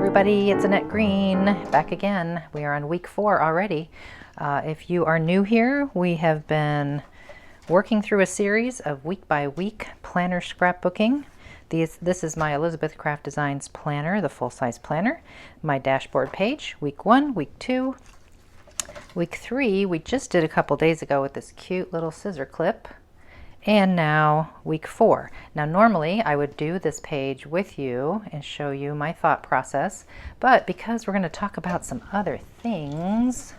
everybody, it's Annette Green back again. We are on week 4 already. If you are new here, we have been working through a series of week by week planner scrapbooking. This is my Elizabeth Craft Designs planner, the full-size planner, my dashboard page, week 1, week 2, week 3 we just did a couple days ago with this cute little scissor clip. And now week 4. Now normally I would do this page with you and show you my thought process, but because we're going to talk about some other things,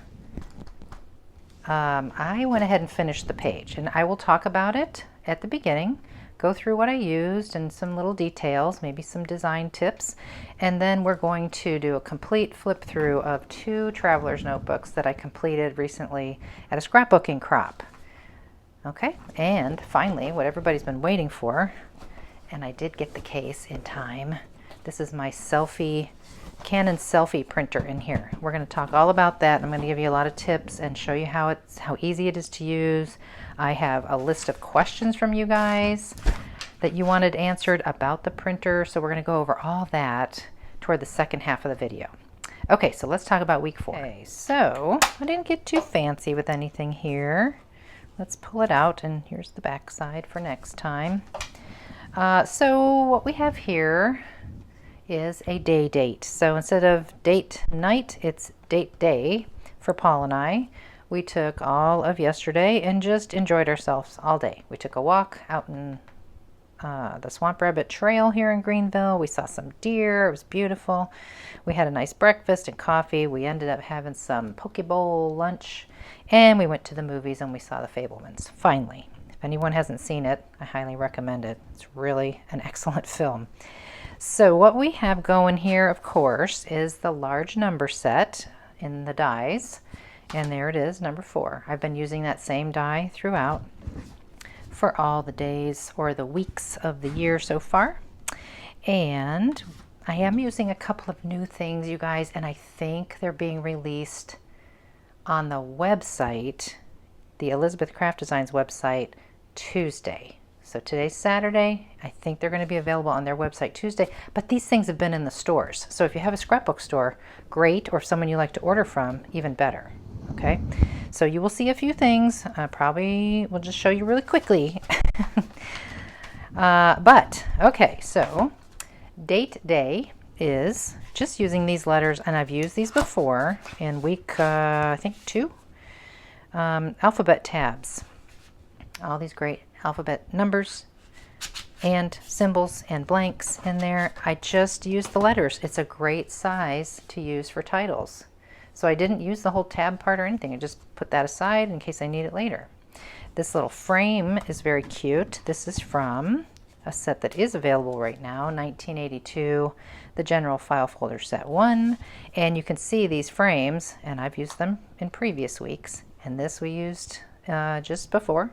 I went ahead and finished the page, and I will talk about it at the beginning, go through what I used and some little details, maybe some design tips, and then we're going to do a complete flip through of 2 traveler's notebooks that I completed recently at a scrapbooking crop. Okay, and finally, what everybody's been waiting for, and I did get the case in time. This is my Selphy, Canon Selphy printer in here. We're going to talk all about that. I'm going to give you a lot of tips and show you how easy it is to use. I have a list of questions from you guys that you wanted answered about the printer, so we're going to go over all that toward the second half of the video. Okay, so let's talk about week 4. Okay, so I didn't get too fancy with anything here. Let's pull it out, and here's the back side for next time. So what we have here is a day date. So instead of date night, it's date day for Paul and I. We took all of yesterday and just enjoyed ourselves all day. We took a walk out in the Swamp Rabbit Trail here in Greenville. We saw some deer. It was beautiful. We had a nice breakfast and coffee. We ended up having some poke bowl lunch. And we went to the movies and we saw The Fabelmans, finally. If anyone hasn't seen it, I highly recommend it. It's really an excellent film. So what we have going here, of course, is the large number set in the dies. And there it is, number 4. I've been using that same die throughout for all the days or the weeks of the year so far. And I am using a couple of new things, you guys, and I think they're being released on the website, the Elizabeth Craft Designs website, Tuesday. So today's Saturday. I think they're going to be available on their website Tuesday, but these things have been in the stores. So if you have a scrapbook store, great, or someone you like to order from, even better. Okay, so you will see a few things. Probably will just show you really quickly. But okay, so date day is just using these letters, and I've used these before in week I think 2. Alphabet tabs, all these great alphabet numbers and symbols and blanks in there. I just used the letters. It's a great size to use for titles, so I didn't use the whole tab part or anything. I just put that aside in case I need it later. This little frame is very cute. This is from a set that is available right now, 1982, the General File Folder Set 1. And you can see these frames, and I've used them in previous weeks, and this we used just before.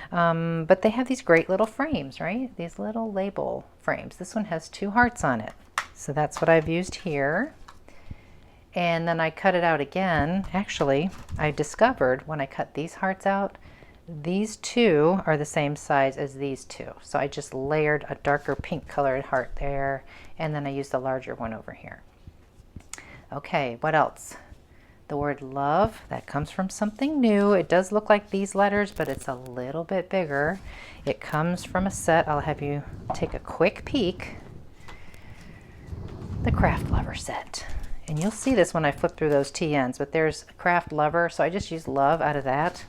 But they have these great little frames, right? These little label frames. This one has 2 hearts on it. So that's what I've used here. And then I cut it out again. Actually, I discovered when I cut these hearts out, these 2 are the same size as these 2. So I just layered a darker pink colored heart there, and then I used a larger one over here. Okay, what else? The word love, that comes from something new. It does look like these letters, but it's a little bit bigger. It comes from a set. I'll have you take a quick peek. The Craft Lover set. And you'll see this when I flip through those TNs, but there's a Craft Lover, so I just used love out of that.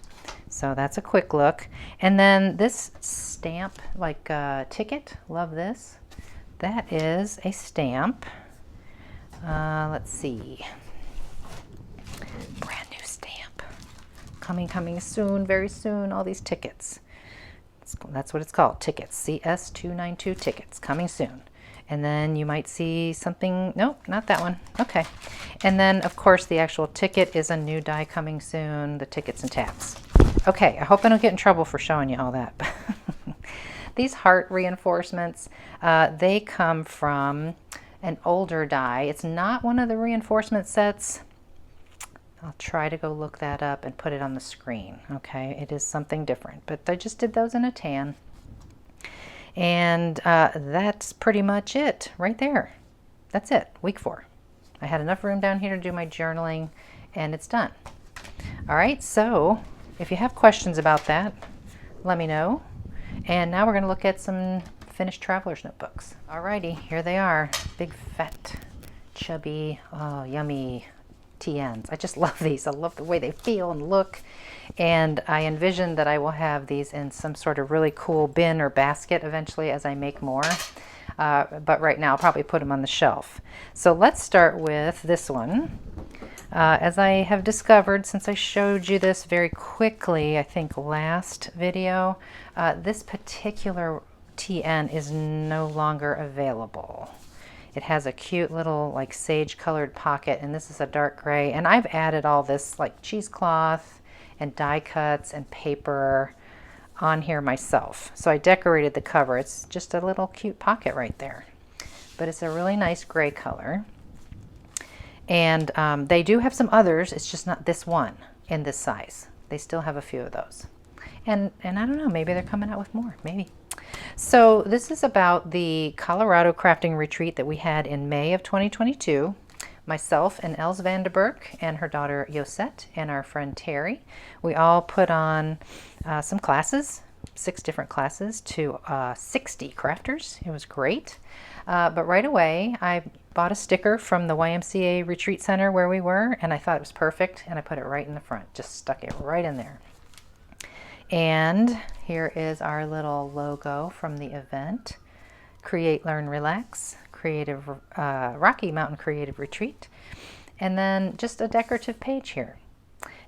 So that's a quick look. And then this stamp, like ticket, love this. That is a stamp. Let's see. Brand new stamp. Coming soon, very soon, all these tickets. That's what it's called, tickets. CS292 Tickets, coming soon. And then you might see something, nope, not that one. Okay. And then, of course, the actual ticket is a new die coming soon, the tickets and tabs. Okay, I hope I don't get in trouble for showing you all that. These heart reinforcements, they come from an older die. It's not one of the reinforcement sets. I'll try to go look that up and put it on the screen. Okay, it is something different, but I just did those in a tan. And that's pretty much it right there. That's it, week 4. I had enough room down here to do my journaling, and it's done. All right, so if you have questions about that, let me know. And now we're going to look at some finished traveler's notebooks. Alrighty, here they are. Big, fat, chubby, oh, yummy TNs. I just love these. I love the way they feel and look. And I envision that I will have these in some sort of really cool bin or basket eventually as I make more. But right now I'll probably put them on the shelf. So let's start with this one. As I have discovered since I showed you this very quickly, I think last video, this particular TN is no longer available. It has a cute little like sage colored pocket, and this is a dark gray, and I've added all this like cheesecloth and die cuts and paper on here myself. So I decorated the cover. It's just a little cute pocket right there, but it's a really nice gray color. And they do have some others. It's just not this one in this size. They still have a few of those. And I don't know, maybe they're coming out with more, maybe. So this is about the Colorado crafting retreat that we had in May of 2022. Myself and Els Vanderberg and her daughter Yosette and our friend Terry. We all put on some classes, 6 different classes to 60 crafters. It was great. But right away, I bought a sticker from the YMCA Retreat Center where we were, and I thought it was perfect, and I put it right in the front. Just stuck it right in there. And here is our little logo from the event. Create, Learn, Relax, Creative Rocky Mountain Creative Retreat. And then just a decorative page here.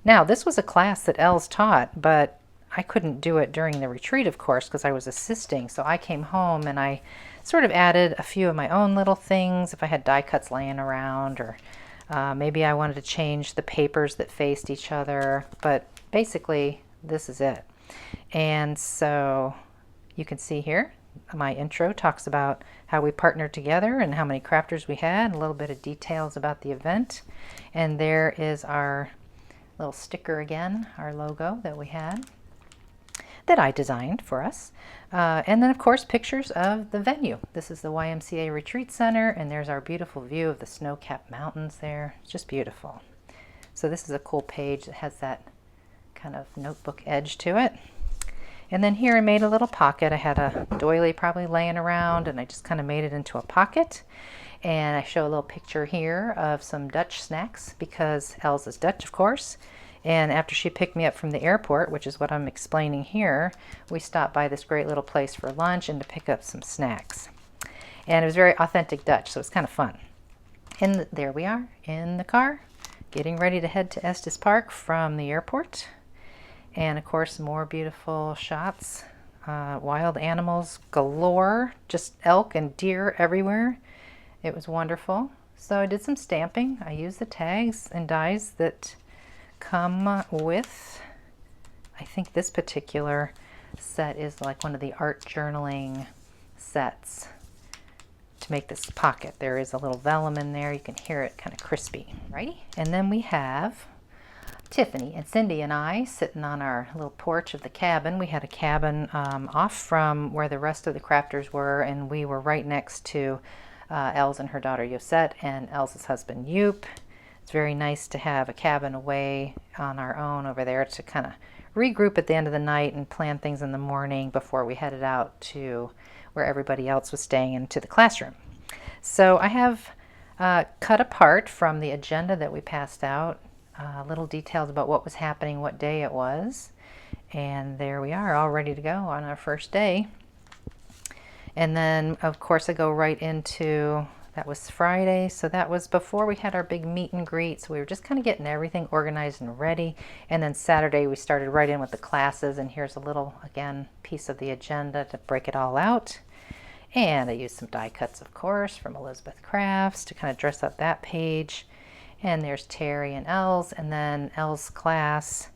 Now, this was a class that Els taught, but I couldn't do it during the retreat, of course, because I was assisting. So I came home and I sort of added a few of my own little things. If I had die cuts laying around, or maybe I wanted to change the papers that faced each other. But basically, this is it. And so you can see here, my intro talks about how we partnered together and how many crafters we had, a little bit of details about the event. And there is our little sticker again, our logo that we had, that I designed for us. And then of course pictures of the venue. This is the YMCA Retreat Center, and there's our beautiful view of the snow-capped mountains there. It's just beautiful. So this is a cool page that has that kind of notebook edge to it. And then here I made a little pocket. I had a doily probably laying around, and I just kind of made it into a pocket. And I show a little picture here of some Dutch snacks, because Els is Dutch, of course. And after she picked me up from the airport, which is what I'm explaining here, we stopped by this great little place for lunch and to pick up some snacks. And it was very authentic Dutch, so it's kind of fun. And there we are in the car, getting ready to head to Estes Park from the airport. And of course, more beautiful shots, wild animals galore, just elk and deer everywhere. It was wonderful. So I did some stamping. I used the tags and dies that come with, I think this particular set is like one of the art journaling sets to make this pocket. There is a little vellum in there. You can hear it kind of crispy. Righty? And then we have Tiffany and Cindy and I sitting on our little porch of the cabin. We had a cabin off from where the rest of the crafters were, and we were right next to Els and her daughter Yosette and Els's husband Yoop. It's very nice to have a cabin away on our own over there to kind of regroup at the end of the night and plan things in the morning before we headed out to where everybody else was staying, into the classroom. So I have cut apart from the agenda that we passed out little details about what was happening, what day it was. And there we are, all ready to go on our first day. And then, of course, I go right into, that was Friday, so that was before we had our big meet and greet. So we were just kind of getting everything organized and ready. And then Saturday we started right in with the classes, and here's a little, again, piece of the agenda to break it all out. And I used some die cuts, of course, from Elizabeth Crafts to kind of dress up that page. And there's Terry and Els, and then Els' class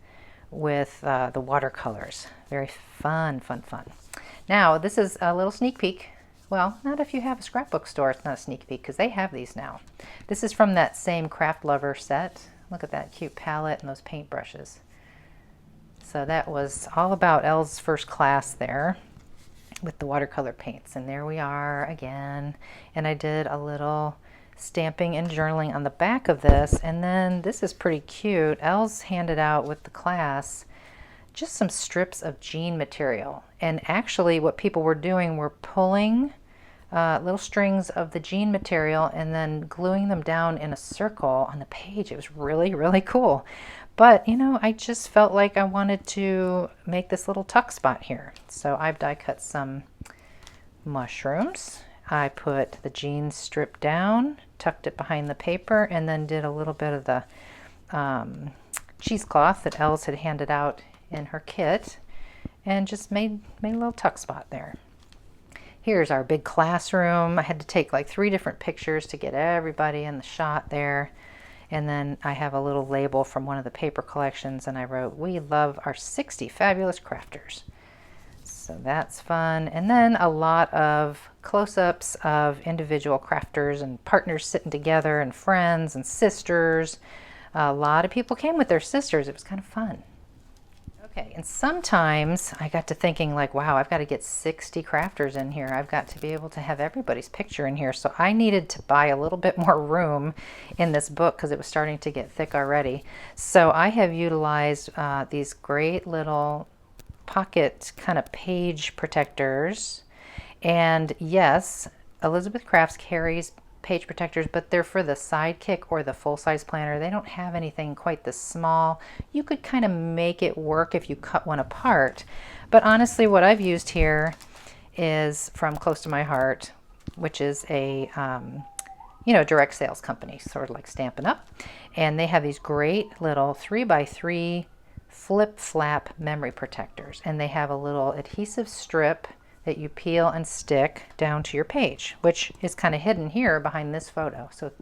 with the watercolors. Very fun, fun, fun. Now, this is a little sneak peek. Well, not if you have a scrapbook store, it's not a sneak peek, because they have these now. This is from that same Craft Lover set. Look at that cute palette and those paintbrushes. So that was all about Els' first class there with the watercolor paints. And there we are again. And I did a little stamping and journaling on the back of this. And then this is pretty cute. Els handed out with the class just some strips of jean material. And actually what people were doing were pulling little strings of the jean material and then gluing them down in a circle on the page. It was really, really cool. But, you know, I just felt like I wanted to make this little tuck spot here. So I've die cut some mushrooms. I put the jean strip down, tucked it behind the paper, and then did a little bit of the cheesecloth that Els had handed out in her kit, and just made a little tuck spot there. Here's our big classroom. I had to take like 3 different pictures to get everybody in the shot there. And then I have a little label from one of the paper collections, and I wrote, "We love our 60 fabulous crafters." So that's fun. And then a lot of close-ups of individual crafters and partners sitting together, and friends and sisters. A lot of people came with their sisters. It was kind of fun. Okay, and sometimes I got to thinking like, wow, I've got to get 60 crafters in here. I've got to be able to have everybody's picture in here. So I needed to buy a little bit more room in this book because it was starting to get thick already. So I have utilized these great little pocket kind of page protectors. And yes, Elizabeth Crafts carries page protectors, but they're for the Sidekick or the full-size planner. They don't have anything quite this small. You could kind of make it work if you cut one apart. But honestly, what I've used here is from Close to My Heart, which is a direct sales company, sort of like Stampin' Up. And they have these great little 3x3 flip flap memory protectors. And they have a little adhesive strip that you peel and stick down to your page, which is kind of hidden here behind this photo. So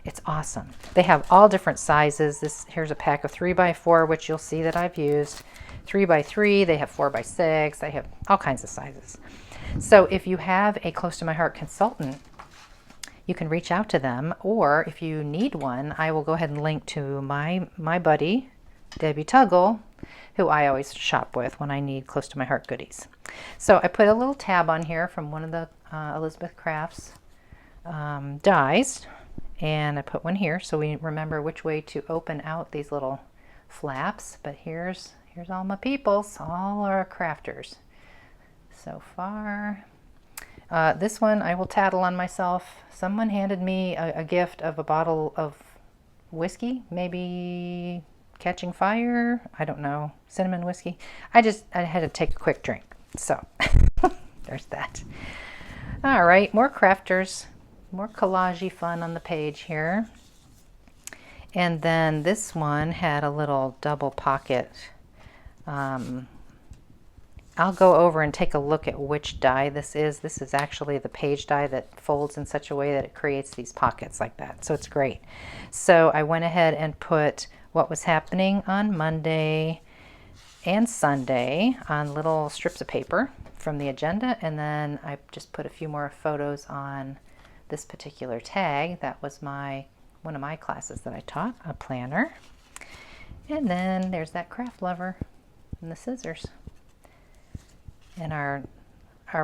it's awesome. They have all different sizes. Here's a pack of 3x4, which you'll see that I've used. 3x3, they have 4x6, they have all kinds of sizes. So if you have a Close to My Heart consultant, you can reach out to them, or if you need one, I will go ahead and link to my buddy, Debbie Tuggle, who I always shop with when I need Close to My Heart goodies. So I put a little tab on here from one of the Elizabeth Crafts dies, and I put one here so we remember which way to open out these little flaps. But here's all my peoples, all our crafters so far. This one I will tattle on myself. Someone handed me a gift of a bottle of whiskey, maybe Catching Fire, I don't know, cinnamon whiskey. I had to take a quick drink, so there's that. All right, more crafters, more collage-y fun on the page here. And then this one had a little double pocket. I'll go over and take a look at which die this is. This is actually the page die that folds in such a way that it creates these pockets like that. So it's great. So I went ahead and put what was happening on Monday and Sunday on little strips of paper from the agenda, and then I just put a few more photos on this particular tag. That was one of my classes that I taught, a planner. And then there's that craft lover and the scissors. And our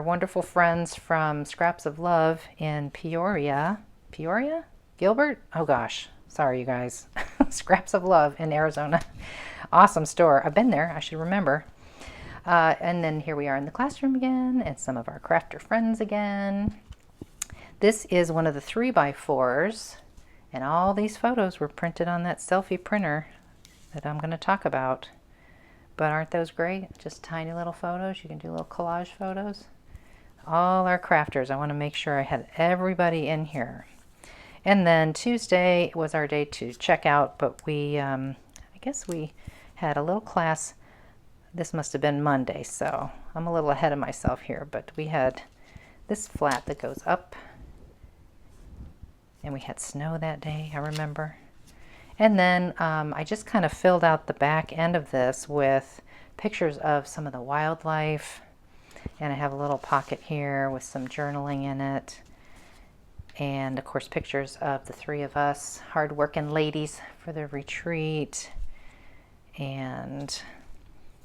wonderful friends from Scraps of Love in Peoria, Gilbert? Oh gosh, sorry you guys. Scraps of Love in Arizona. Awesome store. I've been there, I should remember. And then here we are in the classroom again, and some of our crafter friends again. This is one of the 3x4s, and all these photos were printed on that Selphy printer that I'm going to talk about. But aren't those great? Just tiny little photos. You can do little collage photos. All our crafters. I want to make sure I had everybody in here. And then Tuesday was our day to check out, but I guess we had a little class. This must have been Monday, so I'm a little ahead of myself here, but we had this flat that goes up, and we had snow that day, I remember. And then I just kind of filled out the back end of this with pictures of some of the wildlife, and I have a little pocket here with some journaling in it. And of course pictures of the 3 of us hard-working ladies for the retreat. And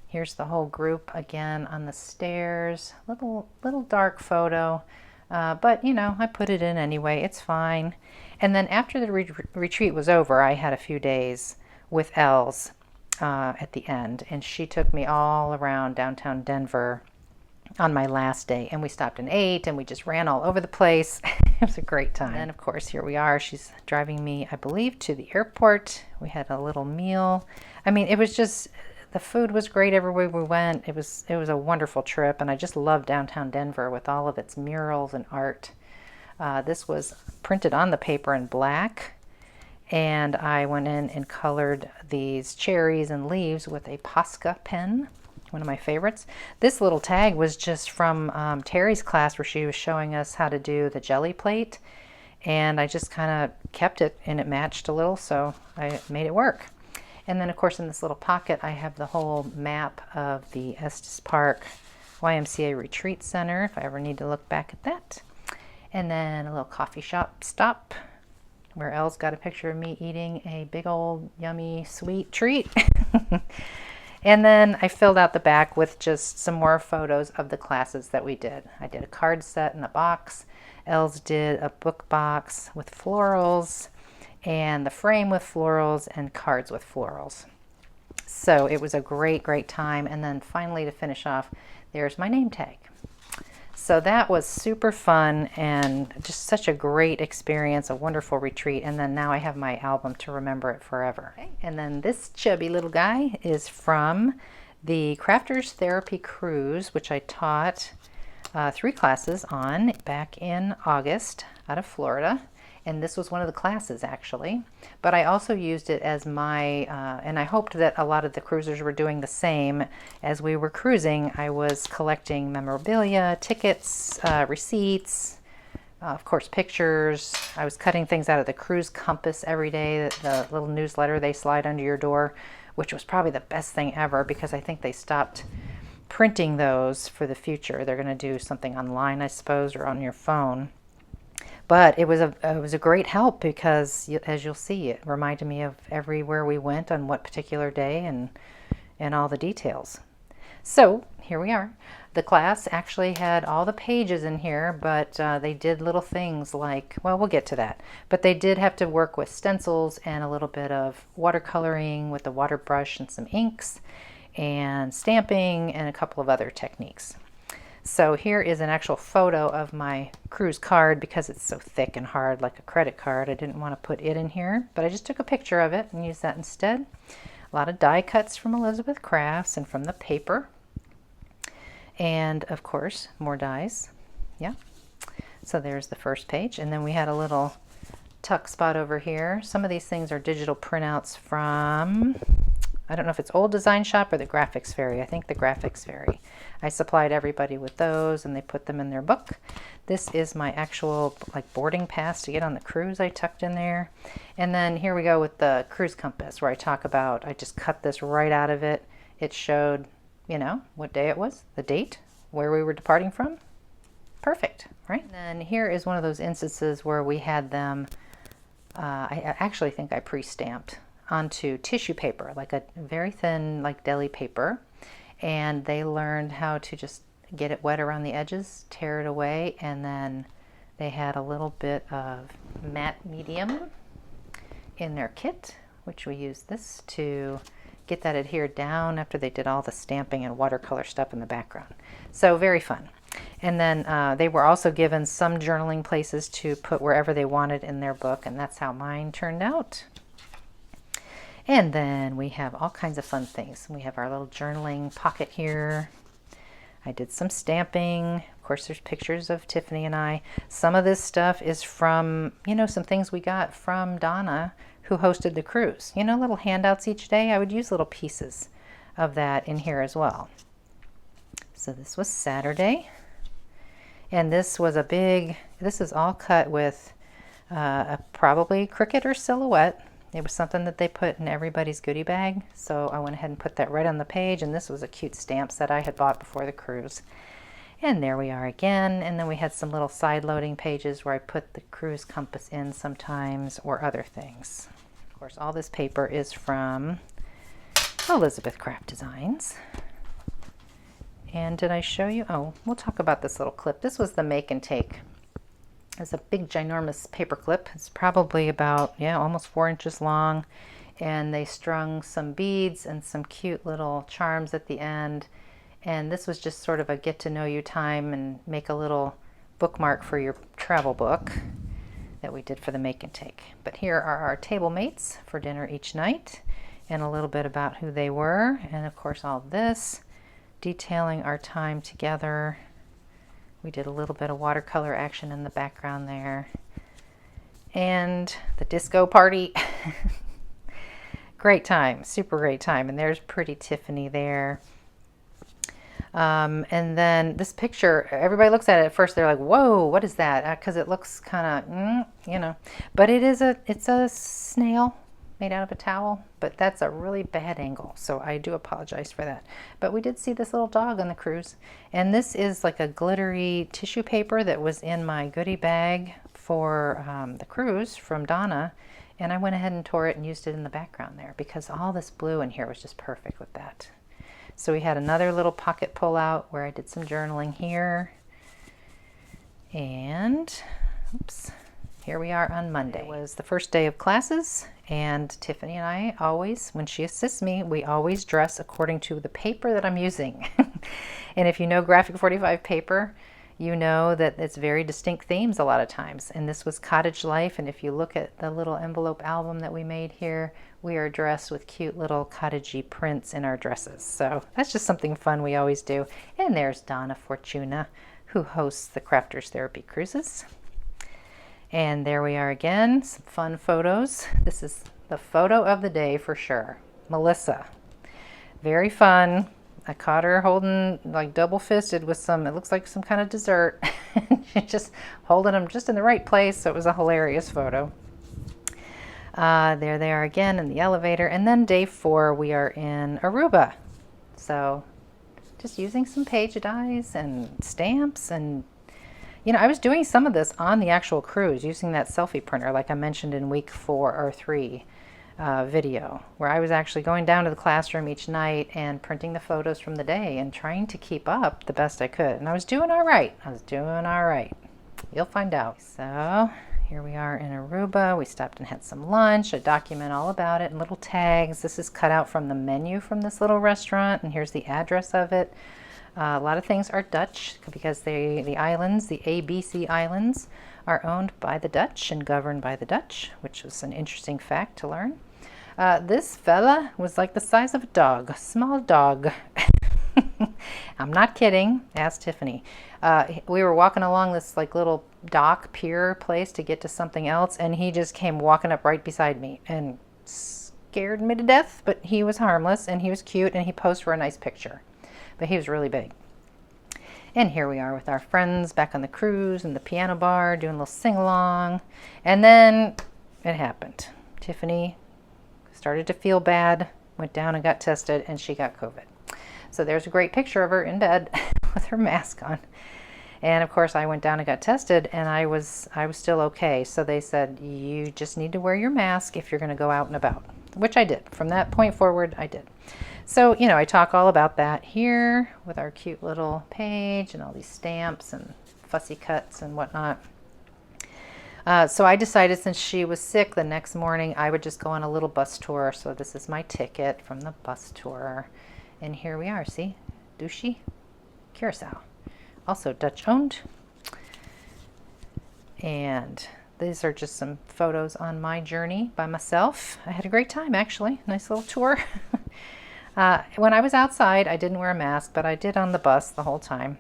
here's the whole group again on the stairs. Little dark photo But you know, I put it in anyway, it's fine. And then after the retreat was over, I had a few days with Els at the end, and she took me all around downtown Denver on my last day, and we stopped and ate, and we just ran all over the place. It was a great time. And of course, here we are. She's driving me, I believe, to the airport. We had a little meal. I mean, it was just, the food was great everywhere we went. It was a wonderful trip, and I just love downtown Denver with all of its murals and art. This was printed on the paper in black, and I went in and colored these cherries and leaves with a Posca pen, one of my favorites. This little tag was just from Terry's class where she was showing us how to do the jelly plate, and I just kind of kept it, and it matched a little, so I made it work. And then of course in this little pocket I have the whole map of the Estes Park YMCA Retreat Center if I ever need to look back at that. And then a little coffee shop stop where Els got a picture of me eating a big old yummy sweet treat. And then I filled out the back with just some more photos of the classes that we did. I did a card set in a box. Els did a book box with florals, and the frame with florals, and cards with florals. So it was a great, great time. And then finally, to finish off, there's my name tag. So that was super fun and just such a great experience, a wonderful retreat. And then now I have my album to remember it forever. Okay. And then this chubby little guy is from the Crafters Therapy Cruise, which I taught 3 classes on back in August out of Florida. And this was one of the classes actually, but I also used it as my, and I hoped that a lot of the cruisers were doing the same. As we were cruising, I was collecting memorabilia, tickets, receipts, of course pictures. I was cutting things out of the cruise compass every day, the little newsletter they slide under your door, which was probably the best thing ever because I think they stopped printing those for the future. They're going to do something online, I suppose, or on your phone. But it was a great help because, as you'll see, it reminded me of everywhere we went on what particular day and all the details. So here we are. The class actually had all the pages in here, but they did little things like, well, we'll get to that. But they did have to work with stencils and a little bit of watercoloring with the water brush and some inks and stamping and a couple of other techniques. So here is an actual photo of my cruise card because it's so thick and hard like a credit card. I didn't want to put it in here, but I just took a picture of it and used that instead. A lot of die cuts from Elizabeth Crafts and from the paper. And of course, more dies. Yeah. So there's the first page. And then we had a little tuck spot over here. Some of these things are digital printouts from, I don't know if it's Old Design Shop or the Graphics Fairy. I think the Graphics Fairy. I supplied everybody with those and they put them in their book. This is my actual like boarding pass to get on the cruise I tucked in there. And then here we go with the cruise compass where I talk about, I just cut this right out of it. It showed, you know, what day it was, the date, where we were departing from. Perfect, right? And then here is one of those instances where we had them, I actually think I pre-stamped onto tissue paper, like a very thin, like deli paper. And they learned how to just get it wet around the edges, tear it away, and then they had a little bit of matte medium in their kit, which we used this to get that adhered down after they did all the stamping and watercolor stuff in the background. So very fun. And then they were also given some journaling places to put wherever they wanted in their book, and that's how mine turned out. And then we have all kinds of fun things. We have our little journaling pocket here. I did some stamping. Of course, there's pictures of Tiffany and I. Some of this stuff is from, you know, some things we got from Donna, who hosted the cruise. You know, little handouts each day. I would use little pieces of that in here as well. So this was Saturday. And this was a big, this is all cut with probably Cricut or Silhouette. It was something that they put in everybody's goodie bag, so I went ahead and put that right on the page, and this was a cute stamp set I had bought before the cruise. And there we are again, and then we had some little side loading pages where I put the cruise compass in sometimes, or other things. Of course, all this paper is from Elizabeth Craft Designs. And did I show you? Oh, we'll talk about this little clip. This was the make and take It's a big ginormous paper clip. It's probably about, yeah, almost 4 inches long. And they strung some beads and some cute little charms at the end. And this was just sort of a get to know you time and make a little bookmark for your travel book that we did for the make and take. But here are our table mates for dinner each night, and a little bit about who they were, and of course all this detailing our time together. We did a little bit of watercolor action in the background there, and the disco party. Great time, super great time. And there's pretty Tiffany there. And then this picture, everybody looks at it at first, they're like, whoa, what is that? Because it looks kind of, you know, but it's a snail made out of a towel, but that's a really bad angle. So I do apologize for that. But we did see this little dog on the cruise. And this is like a glittery tissue paper that was in my goodie bag for the cruise from Donna. And I went ahead and tore it and used it in the background there because all this blue in here was just perfect with that. So we had another little pocket pull out where I did some journaling here. And, oops, here we are on Monday. It was the first day of classes, and Tiffany and I always, when she assists me, we always dress according to the paper that I'm using. And if you know Graphic 45 paper, you know that it's very distinct themes a lot of times. And this was cottage life. And if you look at the little envelope album that we made here, we are dressed with cute little cottagey prints in our dresses. So that's just something fun we always do. And there's Donna Fortuna, who hosts the Crafters Therapy Cruises. And there we are again, some fun photos. This is the photo of the day for sure. Melissa, very fun. I caught her holding, like double fisted with some, it looks like some kind of dessert. She's just holding them just in the right place. So it was a hilarious photo. There they are again in the elevator. And then day 4, we are in Aruba. So just using some page dies and stamps. And, you know, I was doing some of this on the actual cruise using that Selphy printer, like I mentioned in week 4 or 3. Video where I was actually going down to the classroom each night and printing the photos from the day and trying to keep up the best I could. And I was doing all right. You'll find out. So here we are in Aruba. We stopped and had some lunch. I document all about it in little tags. This is cut out from the menu from this little restaurant, and here's the address of it. A lot of things are Dutch because the islands, the ABC Islands, are owned by the Dutch and governed by the Dutch, which was an interesting fact to learn. This fella was like the size of a dog, a small dog. I'm not kidding, asked Tiffany. We were walking along this like little dock pier place to get to something else, and he just came walking up right beside me and scared me to death, but he was harmless and he was cute and he posed for a nice picture. But he was really big. And here we are with our friends back on the cruise and the piano bar doing a little sing-along. And then it happened. Tiffany started to feel bad, went down and got tested, and she got COVID. So there's a great picture of her in bed with her mask on. And of course I went down and got tested, and I was still okay. So they said, you just need to wear your mask if you're going to go out and about, which I did. From that point forward, I did. So, you know, I talk all about that here with our cute little page and all these stamps and fussy cuts and whatnot. So I decided since she was sick the next morning, I would just go on a little bus tour. So this is my ticket from the bus tour. And here we are, see? Douchy, Curacao. Also Dutch owned. And these are just some photos on my journey by myself. I had a great time, actually. Nice little tour. When I was outside, I didn't wear a mask, but I did on the bus the whole time.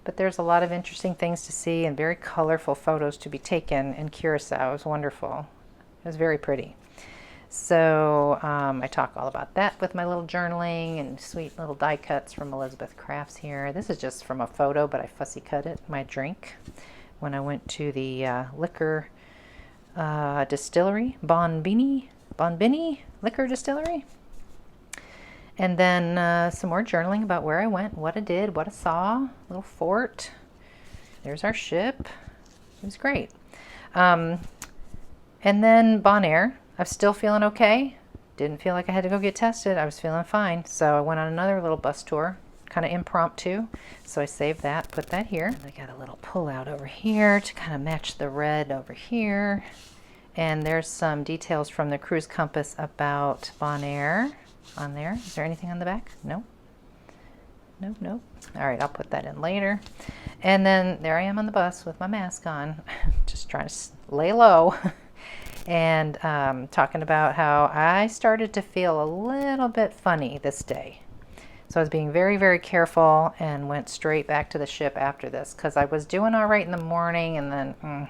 But there's a lot of interesting things to see and very colorful photos to be taken in Curacao. It was wonderful. It was very pretty. So I talk all about that with my little journaling and sweet little die cuts from Elizabeth Crafts here. This is just from a photo, but I fussy cut it, my drink, when I went to the liquor distillery, Bonbini Liquor Distillery. And then some more journaling about where I went, what I did, what I saw, little fort. There's our ship. It was great. And then Bonaire. I'm still feeling okay. Didn't feel like I had to go get tested. I was feeling fine. So I went on another little bus tour. kind of impromptu. So I saved that, put that here. And I got a little pull out over here to kind of match the red over here. And there's some details from the cruise compass about Bonaire on there. Is there anything on the back? No. Nope, nope. All right, I'll put that in later. And then there I am on the bus with my mask on, just trying to lay low. And talking about how I started to feel a little bit funny this day. So I was being very, very careful and went straight back to the ship after this because I was doing all right in the morning and then...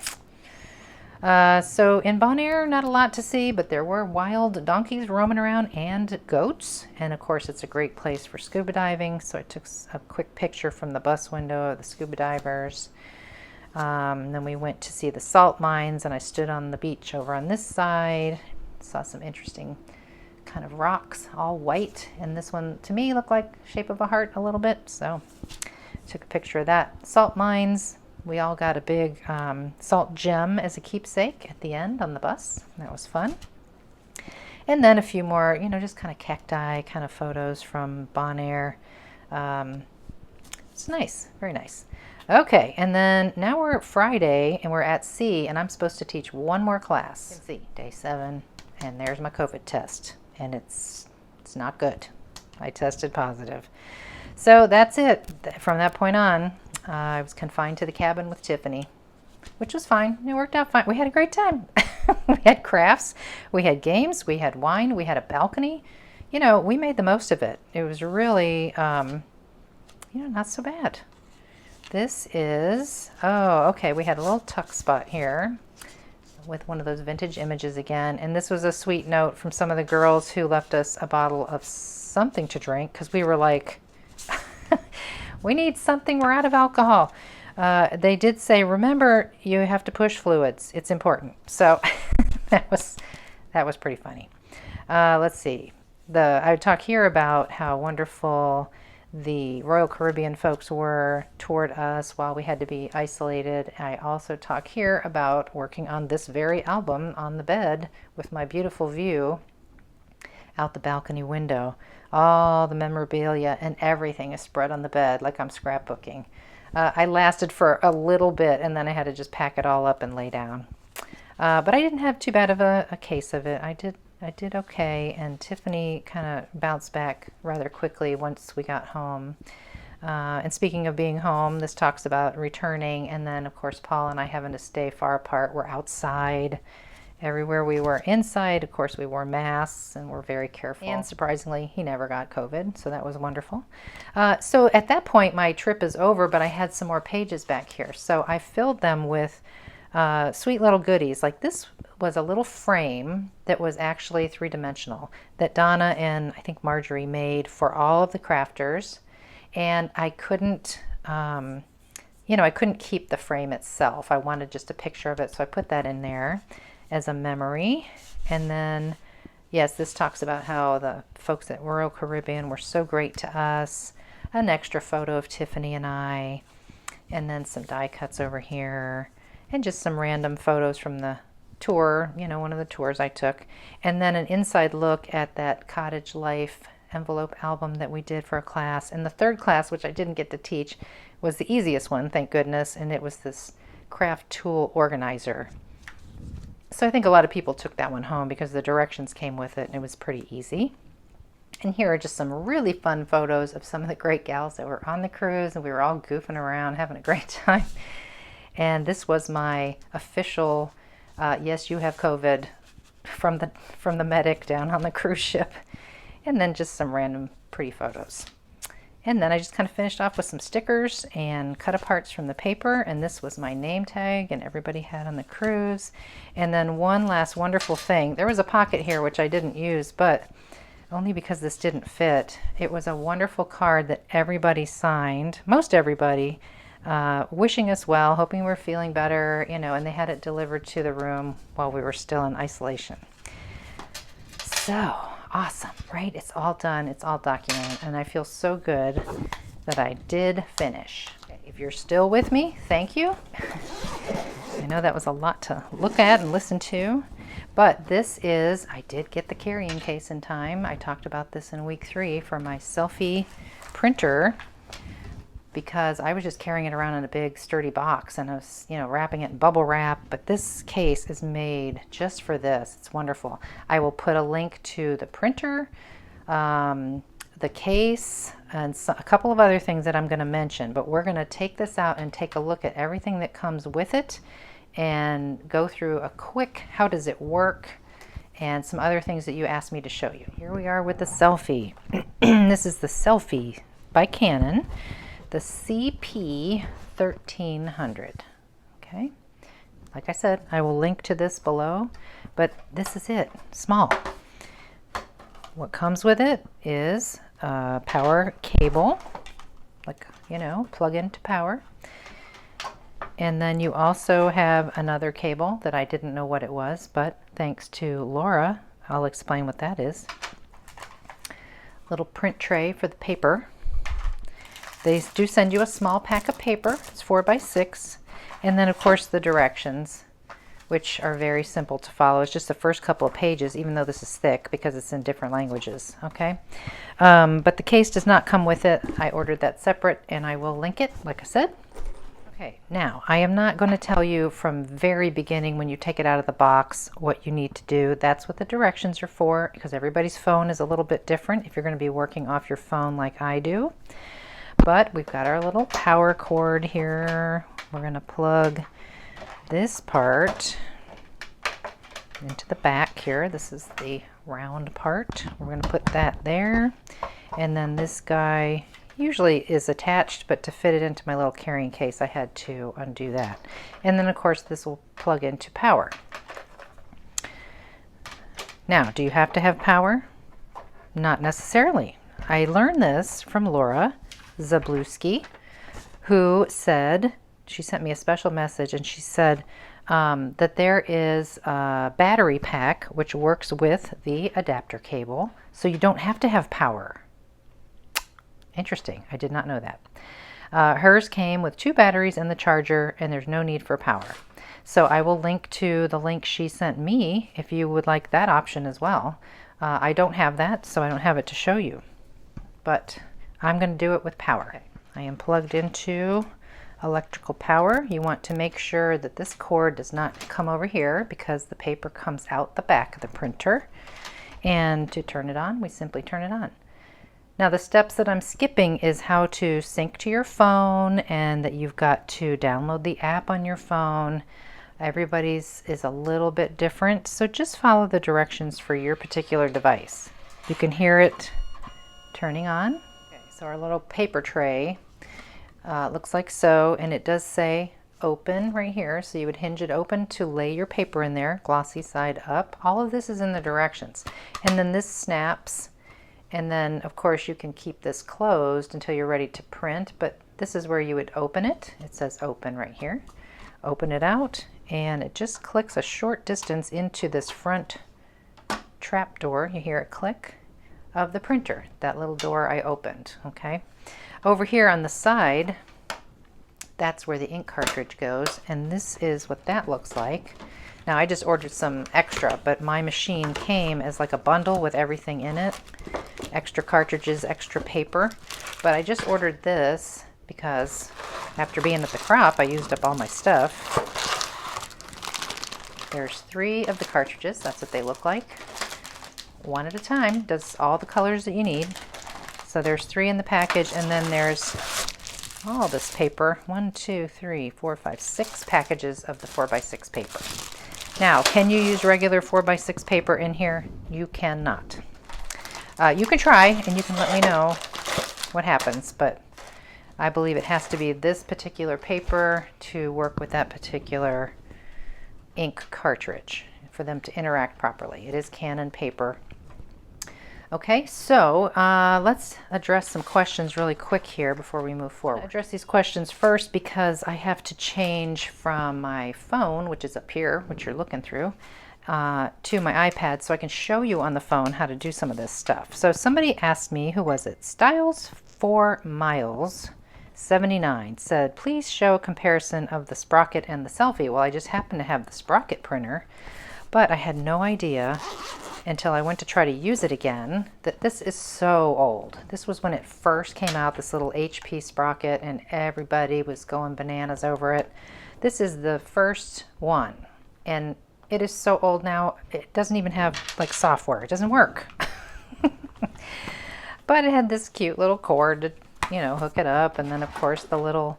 So in Bonaire, not a lot to see, but there were wild donkeys roaming around and goats. And of course, it's a great place for scuba diving. So I took a quick picture from the bus window of the scuba divers. Then we went to see the salt mines, and I stood on the beach over on this side. Saw some interesting kind of rocks, all white. And this one, to me, looked like shape of a heart a little bit. So took a picture of that. Salt mines. We all got a big salt gem as a keepsake at the end on the bus. That was fun. And then a few more, you know, just kind of cacti kind of photos from Bonaire. It's nice, very nice. Okay, and then now we're Friday and we're at sea and I'm supposed to teach one more class. You can see day 7 and there's my COVID test and it's not good. I tested positive. So that's it. From that point on, I was confined to the cabin with Tiffany, which was fine. It worked out fine. We had a great time. We had crafts, we had games, we had wine, we had a balcony. You know, we made the most of it. It was really, you know, not so bad. This is, oh, okay, we had a little tuck spot here with one of those vintage images again. And this was a sweet note from some of the girls who left us a bottle of something to drink because we were like, we need something, we're out of alcohol. They did say, remember, you have to push fluids. It's important. So that was pretty funny. Let's see. I would talk here about how wonderful the Royal Caribbean folks were toward us while we had to be isolated. I also talk here about working on this very album on the bed with my beautiful view out the balcony window. All the memorabilia and everything is spread on the bed like I'm scrapbooking. I lasted for a little bit and then I had to just pack it all up and lay down. But I didn't have too bad of a case of it. I did okay, and Tiffany kind of bounced back rather quickly once we got home. And speaking of being home, this talks about returning, and then of course Paul and I having to stay far apart. We're outside. Everywhere we were inside, of course, we wore masks and were very careful. And surprisingly, he never got COVID, so that was wonderful. So at that point, my trip is over, but I had some more pages back here. So I filled them with sweet little goodies. Like this was a little frame that was actually 3-dimensional that Donna and I think Marjorie made for all of the crafters. And I couldn't, you know, I couldn't keep the frame itself. I wanted just a picture of it, so I put that in there as a memory. And then, yes, this talks about how the folks at Royal Caribbean were so great to us. An extra photo of Tiffany and I, and then some die cuts over here, and just some random photos from the tour, you know, one of the tours I took. And then an inside look at that cottage life envelope album that we did for a class. And the third class, which I didn't get to teach, was the easiest one, thank goodness, and it was this craft tool organizer. So I think a lot of people took that one home because the directions came with it and it was pretty easy. And here are just some really fun photos of some of the great gals that were on the cruise, and we were all goofing around, having a great time. And this was my official, yes, you have COVID from the medic down on the cruise ship. And then just some random pretty photos. And then I just kind of finished off with some stickers and cut aparts from the paper. And this was my name tag and everybody had on the cruise. And then one last wonderful thing. There was a pocket here which I didn't use, but only because this didn't fit. It was a wonderful card that everybody signed, most everybody, wishing us well, hoping we're feeling better, you know, and they had it delivered to the room while we were still in isolation. So awesome, right? It's all done, it's all documented, and I feel so good that I did finish. Okay, if you're still with me, thank you. I know that was a lot to look at and listen to, but this is, I did get the carrying case in time. I talked about this in week 3 for my Selphy printer because I was just carrying it around in a big sturdy box, and I was, you know, wrapping it in bubble wrap. But this case is made just for this. It's wonderful. I will put a link to the printer, the case, and a couple of other things that I'm going to mention. But we're going to take this out and take a look at everything that comes with it and go through a quick how does it work and some other things that you asked me to show you. Here we are with the Selphy. This is the Selphy by Canon, the CP 1300. Okay, like I said, I will link to this below, but this is it, small. What comes with it is a power cable, like, you know, plug into power. And then you also have another cable that I didn't know what it was, but thanks to Laura, I'll explain what that is. Little print tray for the paper. They do send you a small pack of paper. It's 4x6. And then, of course, the directions, which are very simple to follow. It's just the first couple of pages, even though this is thick because it's in different languages, okay? But the case does not come with it. I ordered that separate, and I will link it, like I said. Okay, now, I am not going to tell you from very beginning when you take it out of the box what you need to do. That's what the directions are for, because everybody's phone is a little bit different if you're going to be working off your phone like I do. But we've got our little power cord here. We're going to plug this part into the back here. This is the round part. We're going to put that there. And then this guy usually is attached, but to fit it into my little carrying case, I had to undo that. And then, of course, this will plug into power. Now, do you have to have power? Not necessarily. I learned this from Laura Zablewski, who said, she sent me a special message, and she said that there is a battery pack which works with the adapter cable, so you don't have to have power. Interesting. I did not know that. Hers came with 2 batteries and the charger, and there's no need for power. So I will link to the link she sent me if you would like that option as well. I don't have that, so I don't have it to show you. But I'm going to do it with power. Okay. I am plugged into electrical power. You want to make sure that this cord does not come over here because the paper comes out the back of the printer. And to turn it on, we simply turn it on. Now, the steps that I'm skipping is how to sync to your phone, and that you've got to download the app on your phone. Everybody's is a little bit different, so just follow the directions for your particular device. You can hear it turning on. Okay, so our little paper tray looks like so, and it does say open right here, so you would hinge it open to lay your paper in there, glossy side up. All of this is in the directions. And then this snaps. And then, of course, you can keep this closed until you're ready to print, but this is where you would open it. It says open right here. Open it out, and it just clicks a short distance into this front trap door. You hear it click of the printer, that little door I opened, okay? Over here on the side, that's where the ink cartridge goes, and this is what that looks like. Now, I just ordered some extra, but my machine came as like a bundle with everything in it. Extra cartridges, extra paper. But I just ordered this because after being at the crop, I used up all my stuff. There's 3 of the cartridges. That's what they look like. One at a time. Does all the colors that you need. So there's 3 in the package, and then there's all this paper. 1, 2, 3, 4, 5, 6 packages of the 4x6 paper. Now, can you use regular 4x6 paper in here? You cannot. You can try, and you can let me know what happens, but I believe it has to be this particular paper to work with that particular ink cartridge for them to interact properly. It is Canon paper. Okay, so let's address some questions really quick here before we move forward. I'll address these questions first because I have to change from my phone, which is up here, which you're looking through, to my iPad so I can show you on the phone how to do some of this stuff. So somebody asked me, who was it? Styles 4 Miles 79 said, please show a comparison of the Sprocket and the Selphy. Well, I just happen to have the Sprocket printer, But I had no idea until I went to try to use it again that this is so old. This was when it first came out, this little HP sprocket, and everybody was going bananas over it. This is the first one, and it is so old now, it doesn't even have like software. It doesn't work. But it had this cute little cord to, you know, hook it up, and then of course the little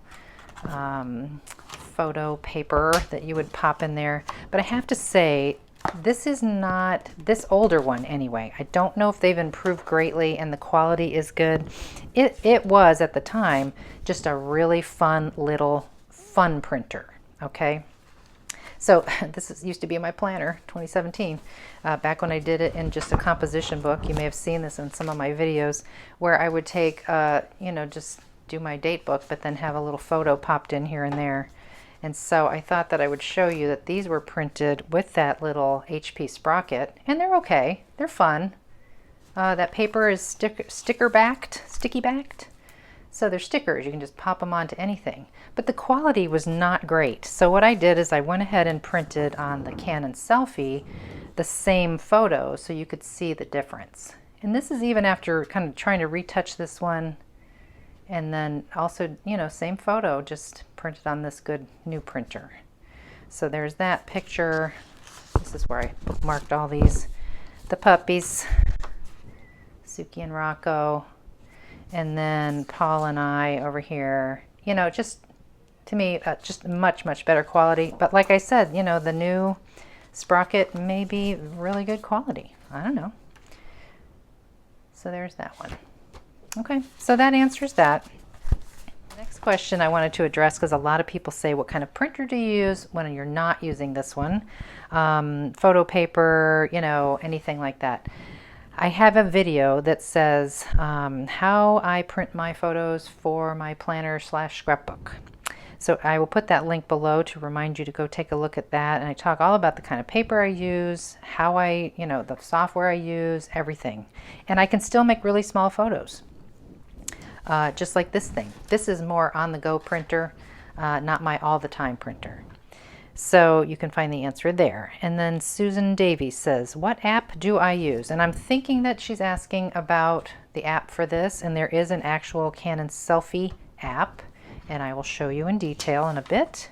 photo paper that you would pop in there. But I have to say, this is not, this older one anyway, I don't know if they've improved greatly and the quality is good. It was at the time just a really fun little fun printer, okay? So this used to be my planner, 2017, back when I did it in just a composition book. You may have seen this in some of my videos where I would take, you know, just do my date book, but then have a little photo popped in here and there. And so I thought that I would show you that these were printed with that little HP sprocket, and they're okay. They're fun. That paper is sticky backed. So they're stickers. You can just pop them onto anything. But the quality was not great. So what I did is I went ahead and printed on the Canon Selphy the same photo so you could see the difference. And this is even after kind of trying to retouch this one. And then also, you know, same photo, just printed on this good new printer. So there's that picture. This is where I bookmarked all these. The puppies, Suki and Rocco. And then Paul and I over here. You know, just to me, just much, much better quality. But like I said, you know, the new sprocket may be really good quality. I don't know. So there's that one. Okay, so that answers that. Next question I wanted to address, because a lot of people say, what kind of printer do you use when you're not using this one? Photo paper, you know, anything like that. I have a video that says how I print my photos for my planner / scrapbook. So I will put that link below to remind you to go take a look at that. And I talk all about the kind of paper I use, how I, you know, the software I use, everything. And I can still make really small photos. Just like this thing. This is more on-the-go printer, not my all-the-time printer. So you can find the answer there. And then Susan Davies says, what app do I use? And I'm thinking that she's asking about the app for this, and there is an actual Canon Selphy app, and I will show you in detail in a bit.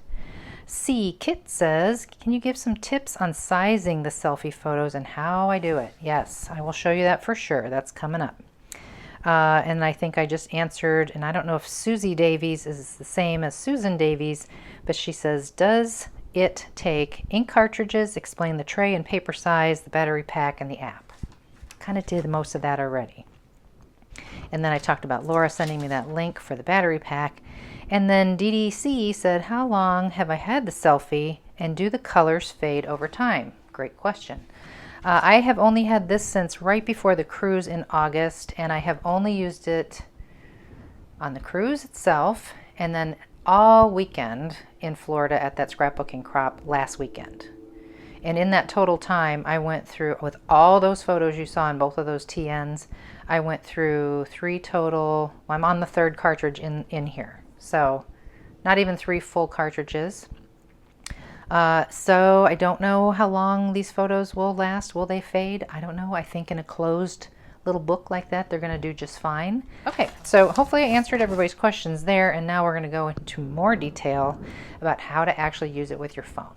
C. Kit says, can you give some tips on sizing the selfie photos and how I do it? Yes, I will show you that for sure. That's coming up. And I think I just answered, and I don't know if Susie Davies is the same as Susan Davies, but she says, does it take ink cartridges, explain the tray and paper size, the battery pack, and the app? Kind of did most of that already. And then I talked about Laura sending me that link for the battery pack. And then DDC said, how long have I had the Selphy, and do the colors fade over time? Great question. I have only had this since right before the cruise in August, and I have only used it on the cruise itself and then all weekend in Florida at that scrapbooking crop last weekend. And in that total time, I went through, with all those photos you saw in both of those TNs, I went through 3 total, well, I'm on the 3rd cartridge in here. So not even 3 full cartridges. So I don't know how long these photos will last. Will they fade? I don't know. I think in a closed little book like that, they're going to do just fine. Okay, so hopefully I answered everybody's questions there, and now we're going to go into more detail about how to actually use it with your phone.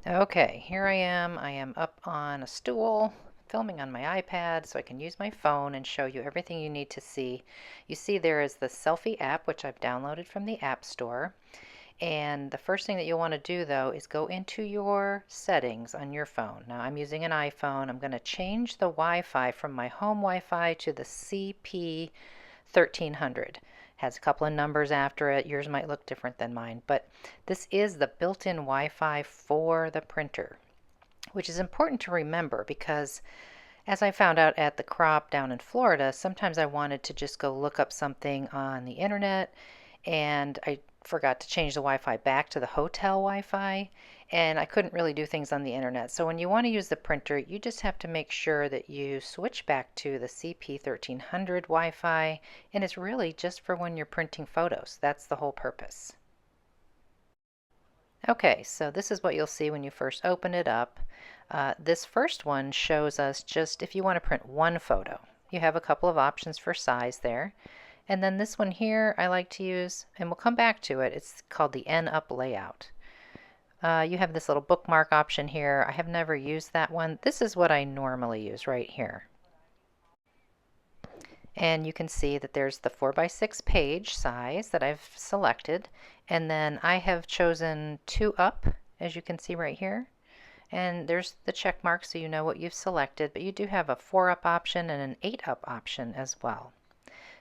Okay, here I am up on a stool filming on my iPad so I can use my phone and show you everything you need to see. You see there is the Selphy app, which I've downloaded from the App Store. And the first thing that you'll want to do, though, is go into your settings on your phone. Now, I'm using an iPhone. I'm going to change the Wi-Fi from my home Wi-Fi to the CP1300. Has a couple of numbers after it. Yours might look different than mine, but this is the built-in Wi-Fi for the printer, which is important to remember because as I found out at the crop down in Florida, sometimes I wanted to just go look up something on the internet, and I forgot to change the Wi-Fi back to the hotel Wi-Fi, and I couldn't really do things on the internet. So when you want to use the printer, you just have to make sure that you switch back to the CP1300 Wi-Fi, and it's really just for when you're printing photos. That's the whole purpose. Okay, so this is what you'll see when you first open it up. This first one shows us just if you want to print one photo. You have a couple of options for size there. And then this one here I like to use, and we'll come back to it. It's called the N up layout. You have this little bookmark option here. I have never used that one. This is what I normally use right here. And you can see that there's the 4x6 page size that I've selected, and then I have chosen 2 up, as you can see right here. And there's the check mark so you know what you've selected, but you do have a 4 up option and an 8 up option as well.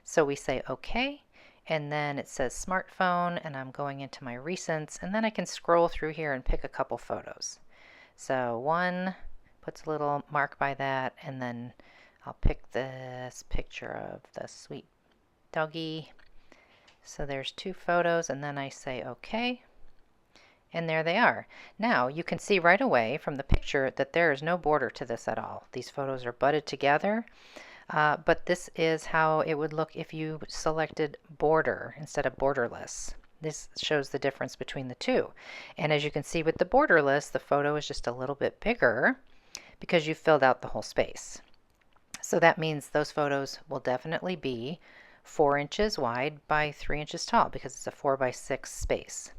So we say OK, and then it says smartphone, and I'm going into my recents, and then I can scroll through here and pick a couple photos. So one puts a little mark by that, and then I'll pick this picture of the sweet doggy. So there's 2 photos, and then I say OK. And there they are. Now you can see right away from the picture that there is no border to this at all. These photos are butted together, but this is how it would look if you selected border instead of borderless. This shows the difference between the two. And as you can see with the borderless, the photo is just a little bit bigger because you filled out the whole space. So that means those photos will definitely be 4 inches wide by 3 inches tall because it's a 4x6 space.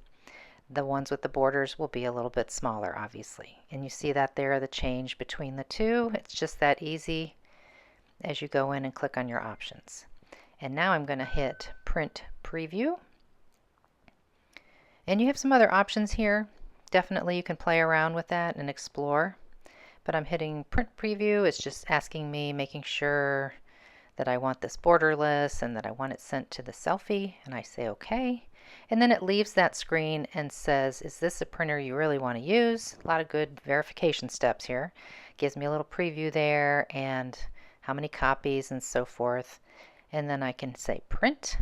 The ones with the borders will be a little bit smaller, obviously. And you see that there, the change between the two. It's just that easy as you go in and click on your options. And now I'm going to hit Print Preview. And you have some other options here. Definitely you can play around with that and explore. But I'm hitting Print Preview. It's just asking me, making sure that I want this borderless and that I want it sent to the Selphy, and I say OK. And then it leaves that screen and says, is this a printer you really want to use? A lot of good verification steps here. Gives me a little preview there and how many copies and so forth. And then I can say print,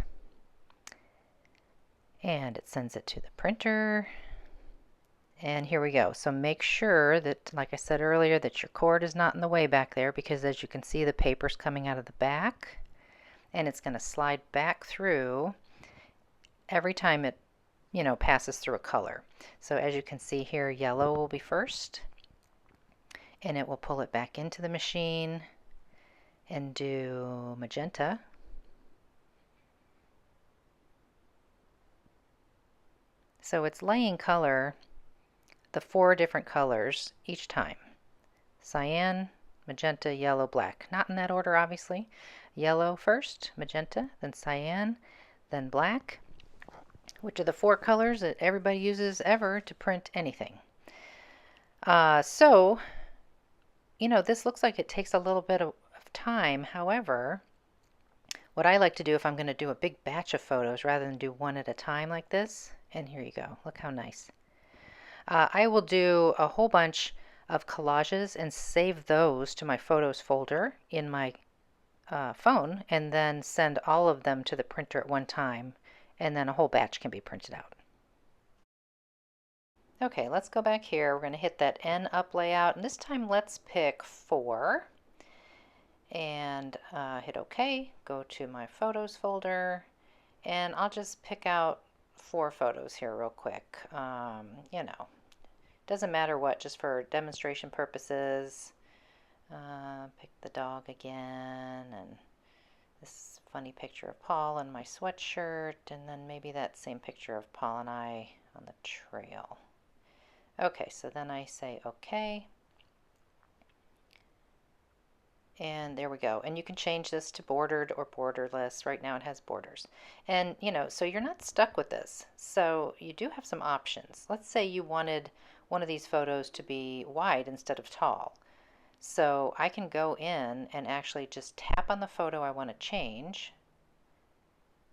and it sends it to the printer. And here we go. So make sure that, like I said earlier, that your cord is not in the way back there, because as you can see, the paper's coming out of the back, and it's going to slide back through every time it, passes through a color. So as you can see here, yellow will be first, and it will pull it back into the machine and do magenta. So it's laying color, the 4 different colors each time. Cyan, magenta, yellow, black. Not in that order, obviously. Yellow first, magenta, then cyan, then black, which are the 4 colors that everybody uses ever to print anything. So, this looks like it takes a little bit of time. However, what I like to do if I'm going to do a big batch of photos rather than do one at a time like this, and here you go, look how nice. I will do a whole bunch of collages and save those to my photos folder in my phone, and then send all of them to the printer at one time, and then a whole batch can be printed out. Okay, let's go back here. We're going to hit that N up layout, and this time let's pick 4 and hit OK. Go to my photos folder, and I'll just pick out 4 photos here real quick. Doesn't matter what, just for demonstration purposes. Pick the dog again, and this funny picture of Paul in my sweatshirt, and then maybe that same picture of Paul and I on the trail. Okay, so then I say OK. And there we go. And you can change this to bordered or borderless. Right now it has borders. And, so you're not stuck with this. So you do have some options. Let's say you wanted one of these photos to be wide instead of tall. So I can go in and actually just tap on the photo I want to change.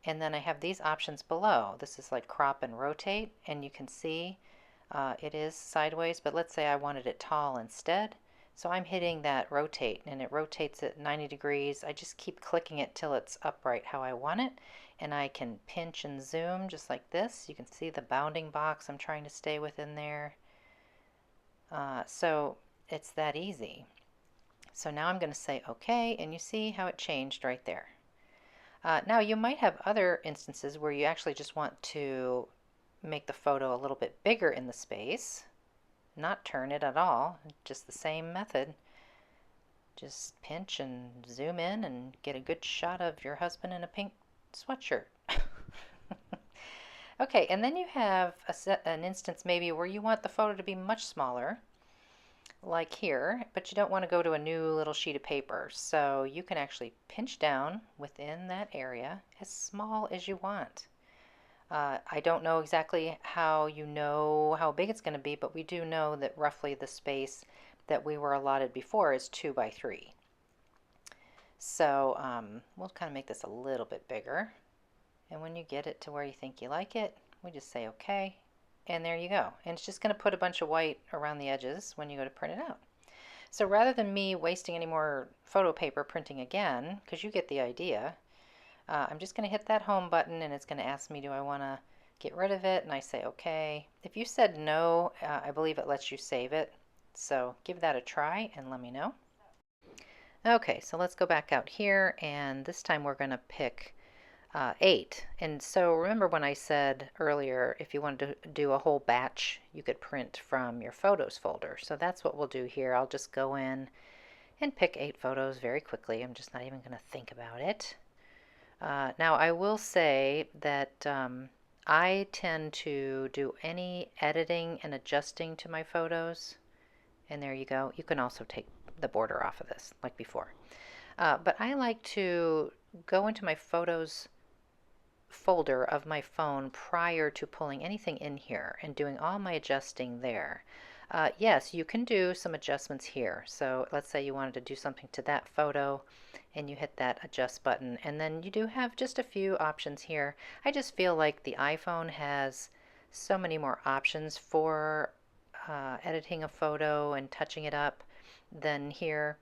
And then I have these options below. This is like crop and rotate. And you can see it is sideways, but let's say I wanted it tall instead. So I'm hitting that rotate, and it rotates at 90 degrees. I just keep clicking it till it's upright how I want it, and I can pinch and zoom just like this. You can see the bounding box I'm trying to stay within there. So it's that easy. So now I'm going to say OK, and you see how it changed right there. Now you might have other instances where you actually just want to make the photo a little bit bigger in the space, not turn it at all, just the same method. Just pinch and zoom in and get a good shot of your husband in a pink sweatshirt. Okay, and then you have an instance maybe where you want the photo to be much smaller, like here, but you don't want to go to a new little sheet of paper. So you can actually pinch down within that area as small as you want. I don't know exactly how you know how big it's going to be, but we do know that roughly the space that we were allotted before is 2 by 3. So we'll kind of make this a little bit bigger. And when you get it to where you think you like it, we just say okay. And there you go. And it's just going to put a bunch of white around the edges when you go to print it out. So rather than me wasting any more photo paper printing again, because you get the idea, I'm just going to hit that home button and it's going to ask me, do I want to get rid of it? And I say okay. If you said no, I believe it lets you save it. So give that a try and let me know. Okay, so let's go back out here, and this time we're going to pick 8. And so remember when I said earlier, if you wanted to do a whole batch, you could print from your photos folder. So that's what we'll do here. I'll just go in and pick 8 photos very quickly. I'm just not even going to think about it. Now I will say that I tend to do any editing and adjusting to my photos. And there you go. You can also take the border off of this like before. But I like to go into my photos folder of my phone prior to pulling anything in here and doing all my adjusting there. Yes, you can do some adjustments here. So let's say you wanted to do something to that photo and you hit that adjust button, and then you do have just a few options here. I just feel like the iPhone has so many more options for editing a photo and touching it up than here.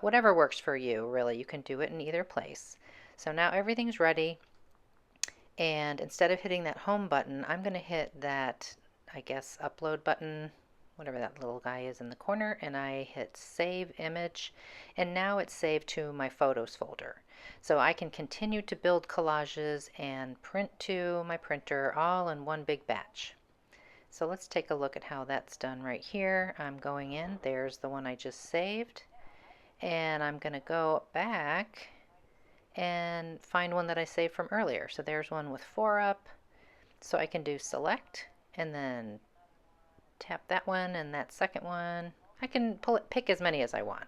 Whatever works for you, really. You can do it in either place. So now everything's ready. And instead of hitting that home button, I'm going to hit that, I guess, upload button, whatever that little guy is in the corner, and I hit save image, and now it's saved to my photos folder. So I can continue to build collages and print to my printer all in one big batch. So let's take a look at how that's done right here. I'm going in, there's the one I just saved, and I'm going to go back and find one that I saved from earlier. So there's one with 4 up. So I can do select and then tap that one and that second one. I can pick as many as I want.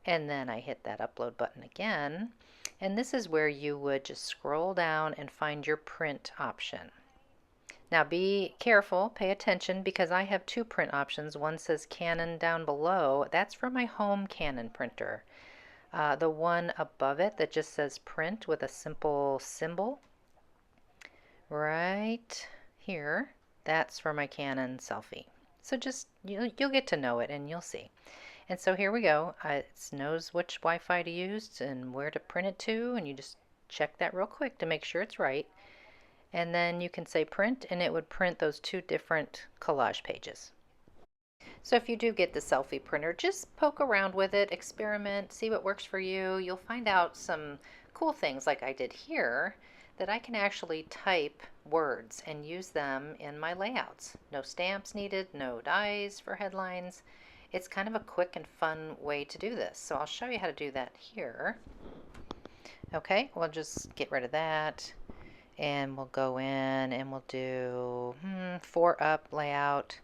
And then I hit that upload button again. And this is where you would just scroll down and find your print option. Now be careful, pay attention, because I have 2 print options. One says Canon down below. That's for my home Canon printer. The one above it that just says print with a simple symbol right here, that's for my Canon Selphy. So just, you'll get to know it and you'll see. And so here we go. It knows which Wi-Fi to use and where to print it to, and you just check that real quick to make sure it's right. And then you can say print, and it would print those 2 different collage pages. So if you do get the Selphy printer, just poke around with it, experiment, see what works for you. You'll find out some cool things like I did here, that I can actually type words and use them in my layouts. No stamps needed, no dies for headlines. It's kind of a quick and fun way to do this. So I'll show you how to do that here. Okay, we'll just get rid of that. And we'll go in and we'll do 4 up layout.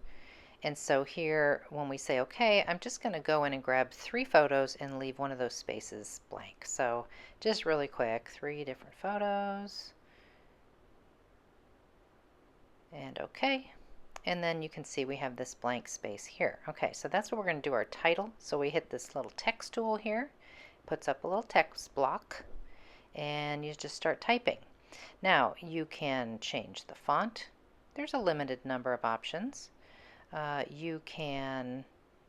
And so here, when we say okay, I'm just going to go in and grab 3 photos and leave one of those spaces blank. So just really quick, 3 different photos. And okay. And then you can see we have this blank space here. Okay, so that's what we're going to do our title. So we hit this little text tool here, puts up a little text block, and you just start typing. Now you can change the font. There's a limited number of options. You can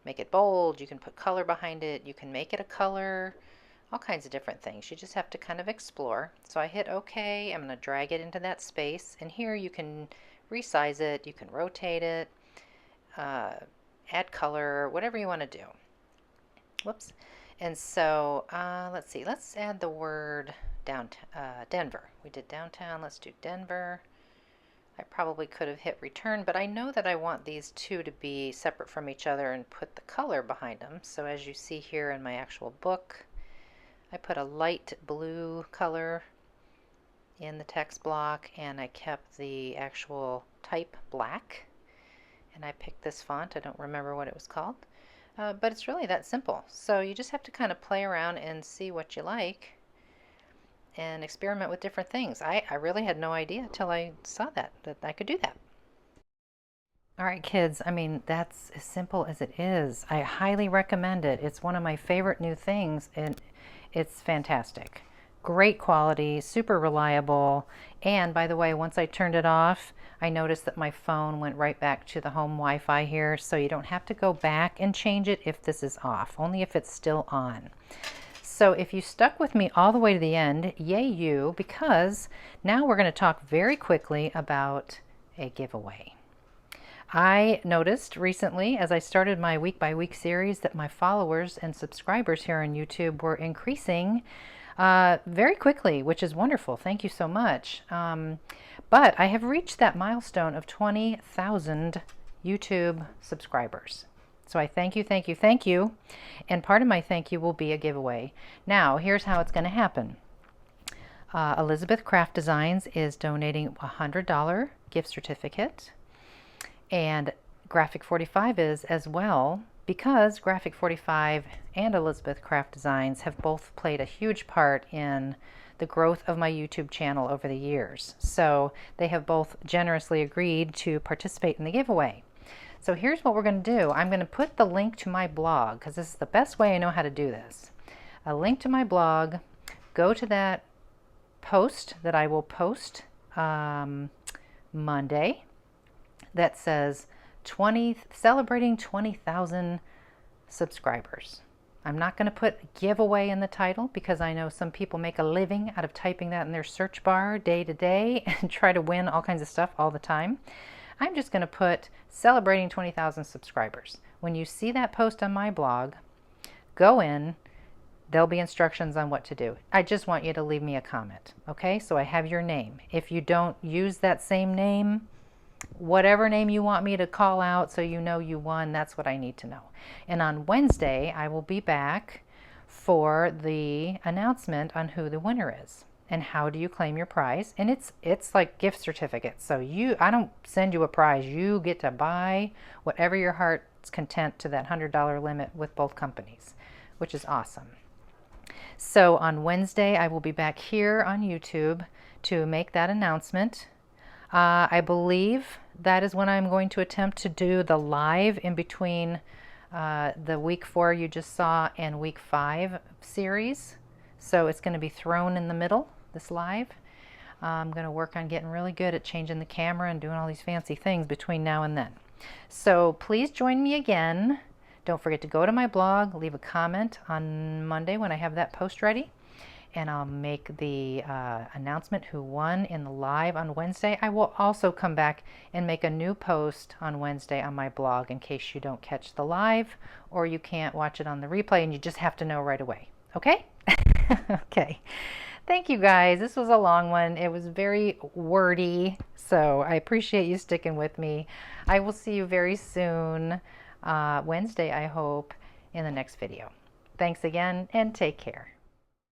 make it bold, you can put color behind it, you can make it a color, all kinds of different things. You just have to kind of explore. So I hit OK, I'm going to drag it into that space, and here you can resize it, you can rotate it, add color, whatever you want to do. Whoops. And so let's see, let's add the word downtown, Denver. We did downtown, let's do Denver. I probably could have hit return, but I know that I want these two to be separate from each other and put the color behind them. So as you see here in my actual book, I put a light blue color in the text block, and I kept the actual type black. And I picked this font. I don't remember what it was called, but it's really that simple. So you just have to kind of play around and see what you like and experiment with different things. I really had no idea until I saw that I could do that. All right, kids, I mean, that's as simple as it is. I highly recommend it. It's one of my favorite new things, and it's fantastic. Great quality, super reliable, and by the way, once I turned it off, I noticed that my phone went right back to the home Wi-Fi here, so you don't have to go back and change it if this is off, only if it's still on. So if you stuck with me all the way to the end, yay you, because now we're going to talk very quickly about a giveaway. I noticed recently, as I started my week-by-week series, that my followers and subscribers here on YouTube were increasing very quickly, which is wonderful. Thank you so much. But I have reached that milestone of 20,000 YouTube subscribers. So I thank you, thank you, thank you. And part of my thank you will be a giveaway. Now, here's how it's going to happen. Elizabeth Craft Designs is donating a $100 gift certificate. And Graphic 45 is as well, because Graphic 45 and Elizabeth Craft Designs have both played a huge part in the growth of my YouTube channel over the years. So they have both generously agreed to participate in the giveaway. So here's what we're going to do. I'm going to put the link to my blog, because this is the best way I know how to do this. A link to my blog. Go to that post that I will post Monday that says celebrating 20,000 subscribers. I'm not going to put giveaway in the title, because I know some people make a living out of typing that in their search bar day to day and try to win all kinds of stuff all the time. I'm just going to put celebrating 20,000 subscribers. When you see that post on my blog, go in. There'll be instructions on what to do. I just want you to leave me a comment. Okay, so I have your name. If you don't use that same name, whatever name you want me to call out so you know you won, that's what I need to know. And on Wednesday, I will be back for the announcement on who the winner is and how do you claim your prize. And it's like gift certificates. So I don't send you a prize. You get to buy whatever your heart's content to that $100 limit with both companies, which is awesome. So on Wednesday, I will be back here on YouTube to make that announcement. I believe that is when I'm going to attempt to do the live in between the week 4 you just saw and week 5 series. So it's going to be thrown in the middle, this live. I'm going to work on getting really good at changing the camera and doing all these fancy things between now and then. So please join me again. Don't forget to go to my blog, leave a comment on Monday when I have that post ready. And I'll make the announcement who won in the live on Wednesday. I will also come back and make a new post on Wednesday on my blog in case you don't catch the live or you can't watch it on the replay and you just have to know right away. Okay? Okay. Thank you guys. This was a long one. It was very wordy, so I appreciate you sticking with me. I will see you very soon, Wednesday, I hope, in the next video. Thanks again, and take care.